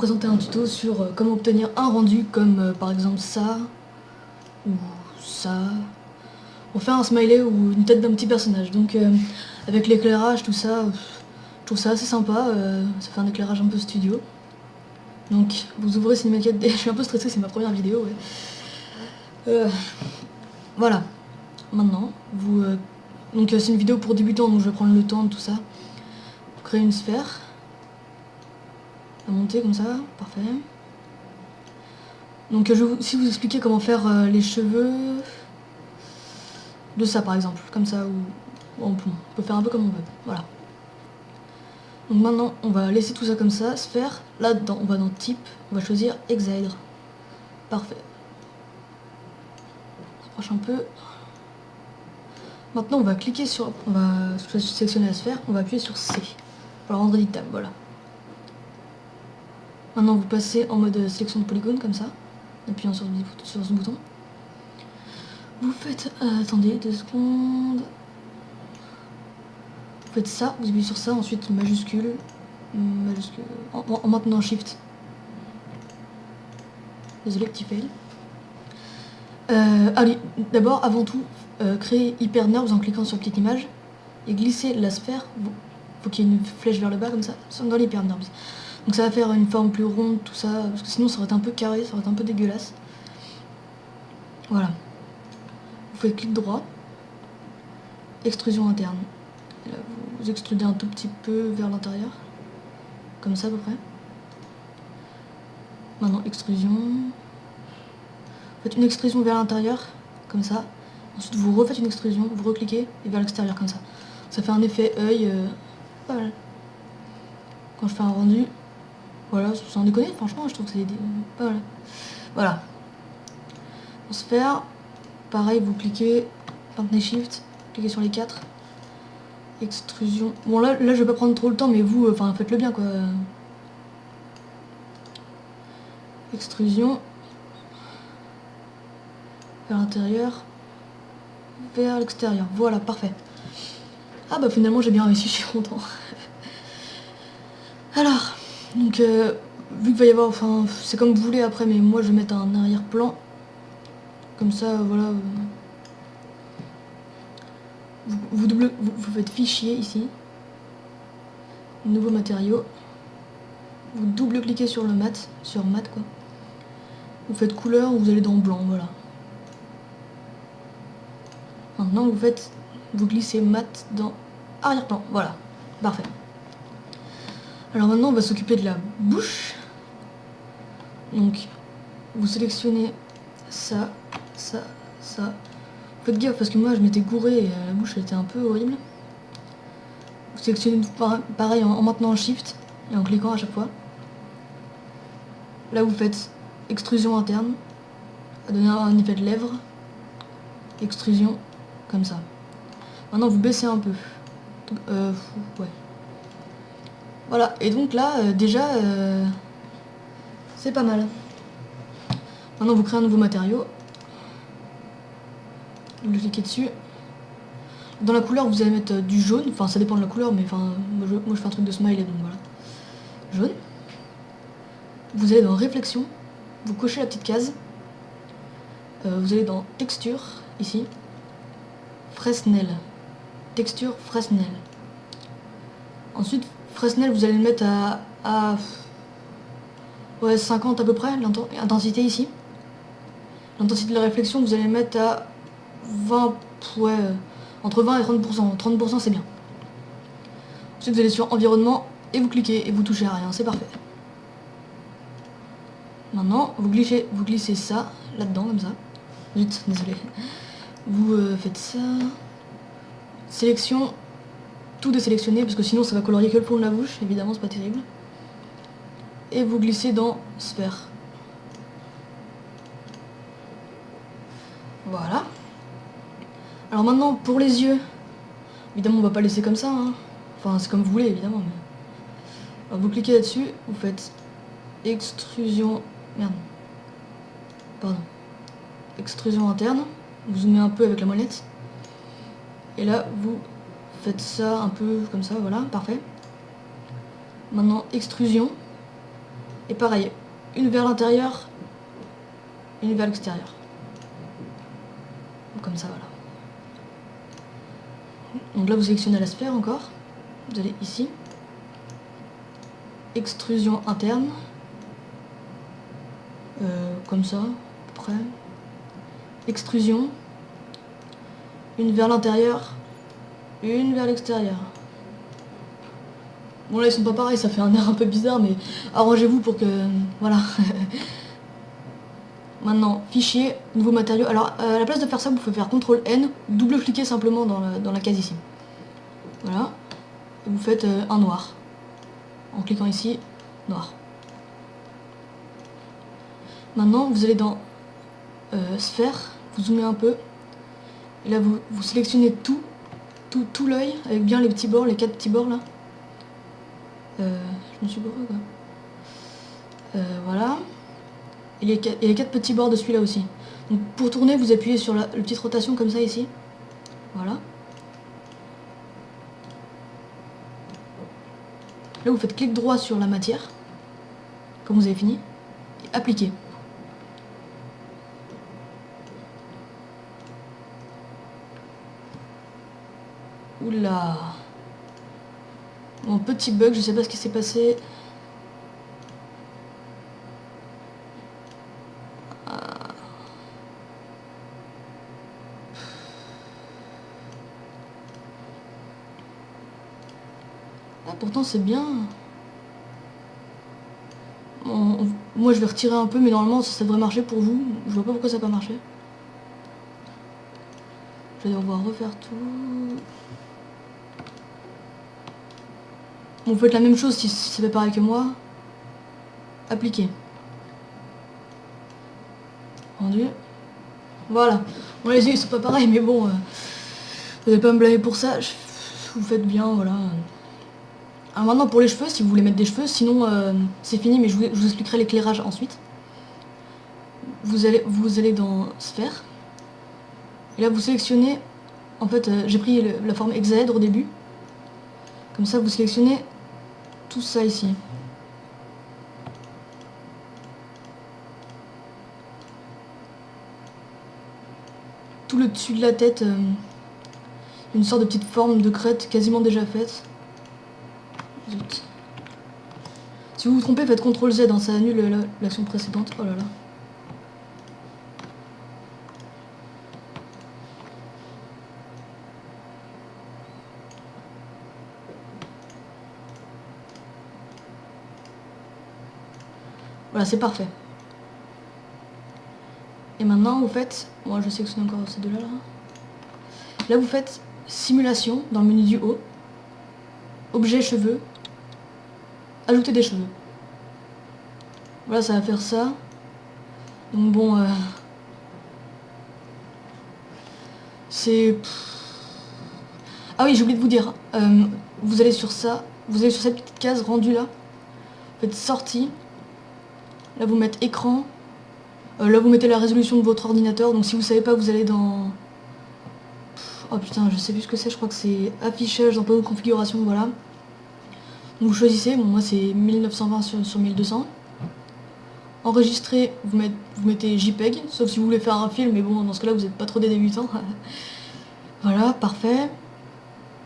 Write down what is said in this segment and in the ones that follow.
présenter un tuto sur comment obtenir un rendu comme par exemple ça ou ça. On fait un smiley ou une tête d'un petit personnage. Donc avec l'éclairage, tout ça, je trouve ça assez sympa. Ça fait un éclairage un peu studio. Donc vous ouvrez Cinematic. Je suis un peu stressée, c'est ma première vidéo. Ouais. Voilà. Maintenant, vous... donc c'est une vidéo pour débutants, donc je vais prendre le temps de tout ça. Vous créez une sphère. À monter comme ça, parfait. Donc je vais aussi vous expliquer comment faire les cheveux de ça par exemple, comme ça, ou on peut faire un peu comme on veut, voilà. Donc maintenant on va laisser tout ça comme ça, sphère, là dedans on va dans type, on va choisir Hexaèdre, parfait. On rapproche un peu. Maintenant on va cliquer sur, on va sélectionner la sphère, on va appuyer sur C, pour la rendre éditable, voilà. Maintenant vous passez en mode sélection de polygone comme ça, en appuyant sur ce bouton. Vous faites, attendez 2 secondes. Vous faites ça, vous appuyez sur ça, ensuite majuscule, en maintenant Shift. Désolé, petit fail. Allez, d'abord, avant tout, créer Hyper Nerves en cliquant sur petite image et glisser la sphère. Faut qu'il y ait une flèche vers le bas comme ça, dans l'Hyper Nerves. Donc ça va faire une forme plus ronde, tout ça, parce que sinon ça aurait été un peu carré, ça aurait été un peu dégueulasse. Voilà. Vous faites clic droit, extrusion interne. Et là, vous extrudez un tout petit peu vers l'intérieur, comme ça à peu près. Maintenant extrusion. Faites une extrusion vers l'intérieur, comme ça. Ensuite vous refaites une extrusion, vous recliquez et vers l'extérieur comme ça. Ça fait un effet œil pas mal. Quand je fais un rendu, voilà, sans déconner, franchement je trouve que c'est pas mal. Voilà. Pour se faire, pareil, vous cliquez, maintenez Shift, cliquez sur les 4. Extrusion. Bon là je vais pas prendre trop le temps, mais vous, enfin faites-le bien quoi. Extrusion. Vers l'intérieur. Vers l'extérieur. Voilà, parfait. Ah bah finalement j'ai bien réussi, je suis content. Alors, donc vu qu'il va y avoir, enfin c'est comme vous voulez après, mais moi je vais mettre un arrière-plan. Comme ça, voilà. Vous faites fichier ici. Nouveau matériau. Vous double-cliquez sur le mat, sur mat quoi. Vous faites couleur, vous allez dans blanc, voilà. Maintenant vous glissez mat dans arrière-plan, voilà, parfait. Alors maintenant on va s'occuper de la bouche. Donc vous sélectionnez ça, ça, ça. Faites gaffe parce que moi je m'étais gouré et la bouche elle était un peu horrible. Vous sélectionnez pareil en maintenant Shift et en cliquant à chaque fois. Là vous faites extrusion interne, à donner un effet de lèvres, extrusion, comme ça. Maintenant vous baissez un peu. Ouais. Voilà, et donc là, déjà, c'est pas mal. Maintenant vous créez un nouveau matériau. Vous cliquez dessus. Dans la couleur vous allez mettre du jaune, enfin ça dépend de la couleur, mais enfin moi je fais un truc de smiley donc voilà. Jaune. Vous allez dans réflexion, vous cochez la petite case. Vous allez dans texture, ici. Fresnel. Texture Fresnel. Ensuite, Fresnel, vous allez le mettre à ouais, 50 à peu près, l'intensité ici. L'intensité de la réflexion, vous allez le mettre à 20, ouais, entre 20 et 30%. 30% c'est bien. Ensuite, vous allez sur environnement et vous cliquez et vous touchez à rien, c'est parfait. Maintenant, vous glissez ça là-dedans, comme ça. Zut, désolé. Vous faites ça. Sélection. Tout désélectionner, parce que sinon ça va colorier que le fond de la bouche, évidemment, c'est pas terrible. Et vous glissez dans sphère. Voilà. Alors maintenant, pour les yeux, évidemment, on va pas laisser comme ça, hein. Enfin, c'est comme vous voulez, évidemment. Mais... alors, vous cliquez là-dessus, vous faites extrusion... merde. Pardon. Extrusion interne. Vous zoomez un peu avec la molette. Et là, vous faites ça un peu comme ça, voilà, parfait. Maintenant, extrusion. Et pareil, une vers l'intérieur, une vers l'extérieur. Comme ça, voilà. Donc là, vous sélectionnez la sphère encore. Vous allez ici. Extrusion interne. Comme ça, à peu près. Extrusion. Une vers l'intérieur, une vers l'extérieur. Bon là ils sont pas pareils, ça fait un air un peu bizarre, mais arrangez-vous pour que... Voilà. Maintenant, fichier, nouveau matériau. Alors à la place de faire ça, vous pouvez faire CTRL N, double-cliquer simplement dans la case ici. Voilà. Et vous faites un noir. En cliquant ici, noir. Maintenant, vous allez dans sphère, vous zoomez un peu. Et là, vous sélectionnez tout l'œil, avec bien les petits bords, les 4 petits bords là. Je me suis gouré quoi. Voilà. Et les 4 petits bords de celui-là aussi. Donc pour tourner, vous appuyez sur la petite rotation comme ça ici. Voilà. Là, vous faites clic droit sur la matière, comme vous avez fini, et appliquer. Oula. Bon, petit bug, je sais pas ce qui s'est passé. Ah, pourtant c'est bien. Bon, moi je vais retirer un peu, mais normalement ça devrait marcher pour vous. Je vois pas pourquoi ça n'a pas marché. Je vais devoir refaire tout. Bon, vous faites la même chose si ça fait pareil que moi. Appliquer. Rendu. Voilà. Bon, les yeux ils sont pas pareils, mais bon, vous n'allez pas me blâmer pour ça. Vous faites bien, voilà. Alors maintenant pour les cheveux, si vous voulez mettre des cheveux, sinon c'est fini, mais je vous expliquerai l'éclairage ensuite. Vous allez dans sphère. Et là vous sélectionnez, en fait j'ai pris la forme hexaèdre au début. Comme ça vous sélectionnez tout ça ici. Tout le dessus de la tête, une sorte de petite forme de crête quasiment déjà faite. Zut. Si vous vous trompez, faites CTRL Z, hein, ça annule l'action précédente. Oh là là. Voilà, c'est parfait. Et maintenant, vous faites... Moi, je sélectionne encore ces deux-là. Là, vous faites simulation dans le menu du haut. Objet cheveux. Ajouter des cheveux. Voilà, ça va faire ça. Donc bon... c'est... Ah oui, j'ai oublié de vous dire. Vous allez sur ça. Vous allez sur cette petite case rendue là. Vous faites sortie. Là, vous mettez écran. Là, vous mettez la résolution de votre ordinateur. Donc si vous savez pas, vous allez dans... Oh putain, je sais plus ce que c'est. Je crois que c'est affichage dans panneau de configuration. Voilà. Donc vous choisissez. Bon, moi, c'est 1920 sur 1200. Enregistrer, vous mettez JPEG. Sauf si vous voulez faire un film. Mais bon, dans ce cas-là, vous n'êtes pas trop des débutants. Voilà, parfait.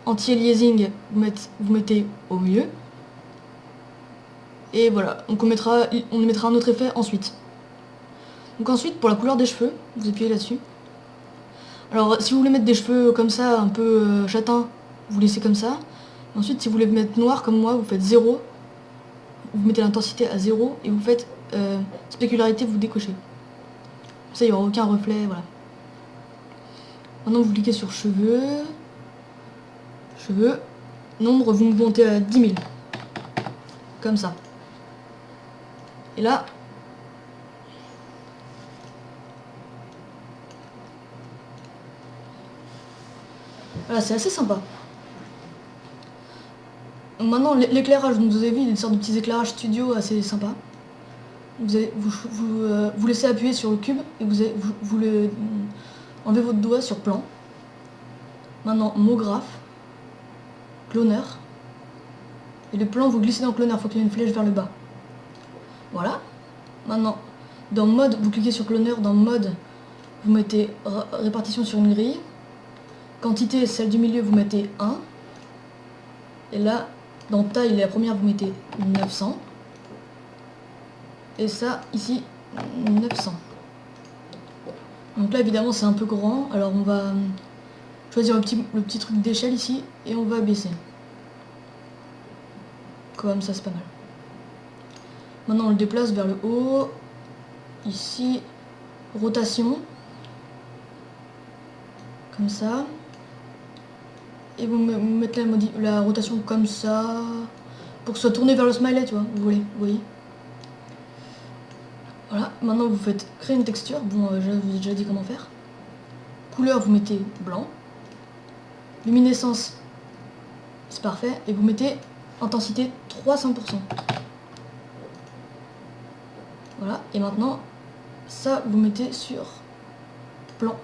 Anti-aliasing, vous mettez au mieux. Et voilà, donc on mettra un autre effet ensuite. Donc ensuite, pour la couleur des cheveux, vous appuyez là-dessus. Alors, si vous voulez mettre des cheveux comme ça, un peu châtain, vous laissez comme ça. Ensuite, si vous voulez mettre noir comme moi, vous faites 0. Vous mettez l'intensité à 0 et vous faites spécularité, vous décochez. Comme ça, il n'y aura aucun reflet, voilà. Maintenant, vous cliquez sur cheveux. Cheveux. Nombre, vous montez à 10 000. Comme ça. Et là, voilà, c'est assez sympa. Donc maintenant, l'éclairage, vous avez vu, il y a une sorte de petits éclairages studio assez sympa. Vous laissez appuyer sur le cube et vous enlevez votre doigt sur plan. Maintenant, mot graphe, cloneur. Et le plan, vous glissez dans le cloneur, il faut qu'il y ait une flèche vers le bas. Voilà. Maintenant, dans mode, vous cliquez sur cloneur, dans mode, vous mettez répartition sur une grille. Quantité, celle du milieu, vous mettez 1. Et là, dans taille, la première, vous mettez 900. Et ça, ici, 900. Donc là, évidemment, c'est un peu grand. Alors, on va choisir le petit truc d'échelle ici. Et on va baisser. Comme ça, c'est pas mal. Maintenant, on le déplace vers le haut. Ici, rotation. Comme ça. Et vous mettez la rotation comme ça. Pour que ce soit tourné vers le smiley, tu vois. Vous voyez. Voilà. Maintenant, vous faites créer une texture. Bon, je vous ai déjà dit comment faire. Couleur, vous mettez blanc. Luminescence, c'est parfait. Et vous mettez intensité 300%. Voilà. Et maintenant, ça, vous mettez sur plan.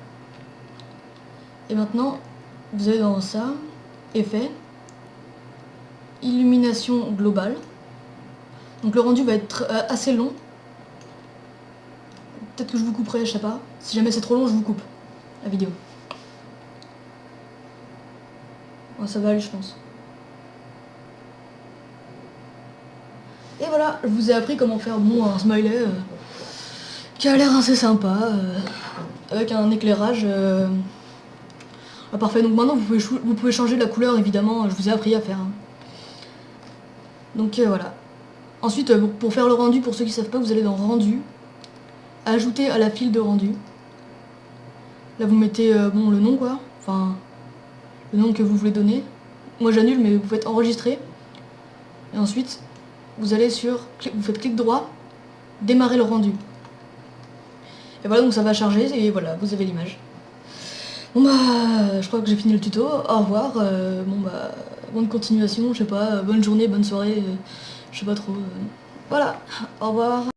Et maintenant, vous allez dans ça, effet, illumination globale. Donc le rendu va être assez long. Peut-être que je vous couperai, je sais pas. Si jamais c'est trop long, je vous coupe la vidéo. Bon, ça va aller, je pense. Et voilà, je vous ai appris comment faire un smiley qui a l'air assez sympa, avec un éclairage parfait. Donc maintenant vous pouvez changer la couleur, évidemment, je vous ai appris à faire. Donc voilà. Ensuite, pour faire le rendu, pour ceux qui ne savent pas, vous allez dans rendu, ajouter à la file de rendu. Là vous mettez le nom quoi, enfin le nom que vous voulez donner. Moi j'annule, mais vous faites enregistrer. Et ensuite vous allez vous faites clic droit, démarrer le rendu. Et voilà, donc ça va charger et voilà, vous avez l'image. Bon bah, je crois que j'ai fini le tuto. Au revoir. Bonne continuation, je sais pas, bonne journée, bonne soirée, je sais pas trop. Voilà, au revoir.